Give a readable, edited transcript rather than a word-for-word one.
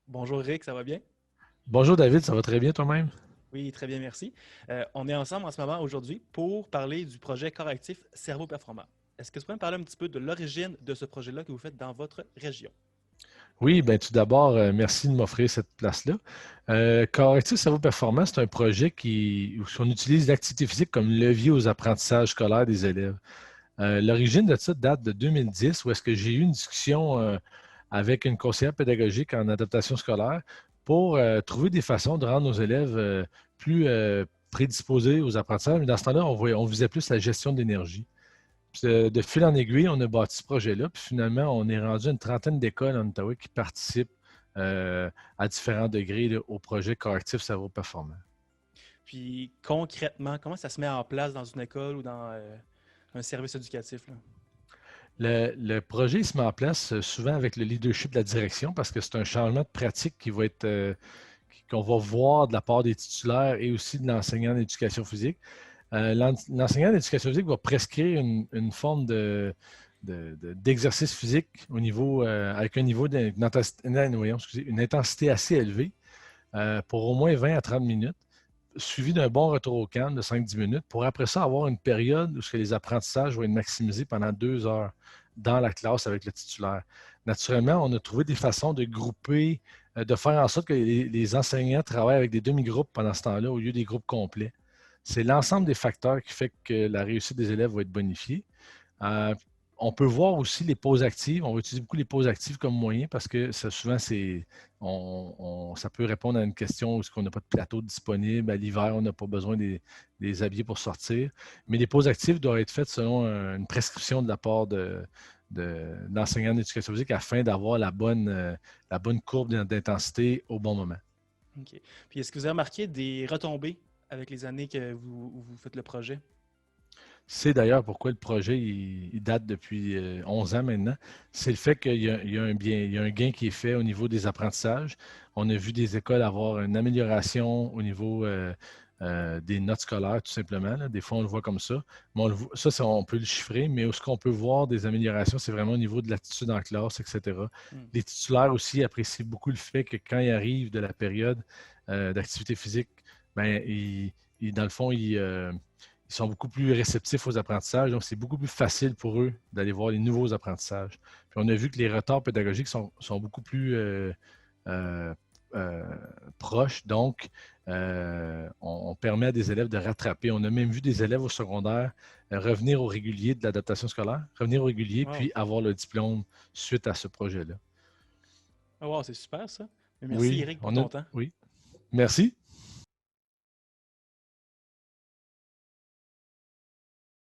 Bonjour Rick, ça va bien? Bonjour David, ça va très bien toi-même? Oui, très bien, merci. On est ensemble en ce moment aujourd'hui pour parler du projet correctif Cerveau Performant. Est-ce que tu pourrais me parler un petit peu de l'origine de ce projet-là que vous faites dans votre région? Oui, bien tout d'abord, merci de m'offrir cette place-là. Correctif Cerveau Performant, c'est un projet où on utilise l'activité physique comme levier aux apprentissages scolaires des élèves. L'origine de ça date de 2010, où est-ce que j'ai eu une discussion avec une conseillère pédagogique en adaptation scolaire pour trouver des façons de rendre nos élèves plus prédisposés aux apprentissages. Mais dans ce temps-là, on visait plus la gestion de l'énergie. Puis de fil en aiguille, on a bâti ce projet-là. Puis finalement, on est rendu à une trentaine d'écoles en Ottawa qui participent à différents degrés là, au projet correctif cerveau performant. Puis concrètement, comment ça se met en place dans une école ou dans un service éducatif, là? Le projet il se met en place souvent avec le leadership de la direction parce que c'est un changement de pratique qui va être qu'on va voir de la part des titulaires et aussi de l'enseignant d'éducation physique. L'enseignant d'éducation physique va prescrire une forme d'exercice physique au niveau, avec un niveau une intensité assez élevée pour au moins 20 à 30 minutes, suivi d'un bon retour au calme de 5-10 minutes, pour après ça avoir une période où les apprentissages vont être maximisés pendant 2 heures dans la classe avec le titulaire. Naturellement, on a trouvé des façons de grouper, de faire en sorte que les enseignants travaillent avec des demi-groupes pendant ce temps-là au lieu des groupes complets. C'est l'ensemble des facteurs qui fait que la réussite des élèves va être bonifiée. Euh, on peut voir aussi les pauses actives. On va utiliser beaucoup les pauses actives comme moyen parce que ça, souvent, ça peut répondre à une question où est-ce qu'on n'a pas de plateau disponible. À l'hiver, on n'a pas besoin des habillés pour sortir. Mais les pauses actives doivent être faites selon une prescription de la part d'enseignants d'éducation physique afin d'avoir la bonne courbe d'intensité au bon moment. OK. Puis est-ce que vous avez remarqué des retombées avec les années que vous faites le projet? C'est d'ailleurs pourquoi le projet il date depuis 11 ans maintenant. C'est le fait qu'il y a un bien, il y a un gain qui est fait au niveau des apprentissages. On a vu des écoles avoir une amélioration au niveau des notes scolaires, tout simplement, là. Des fois, on le voit comme ça. Mais on peut le chiffrer, mais ce qu'on peut voir des améliorations, c'est vraiment au niveau de l'attitude en classe, etc. Hmm. Les titulaires aussi apprécient beaucoup le fait que quand ils arrivent de la période d'activité physique, ben, dans le fond, ils sont beaucoup plus réceptifs aux apprentissages, donc c'est beaucoup plus facile pour eux d'aller voir les nouveaux apprentissages. Puis on a vu que les retards pédagogiques sont beaucoup plus euh, euh, proches, donc on permet à des élèves de rattraper. On a même vu des élèves au secondaire revenir au régulier de l'adaptation scolaire, revenir au régulier, Wow. puis avoir le diplôme suite à ce projet-là. Ah wow, c'est super ça. Mais merci Oui, Eric pour ton temps. oui. Merci.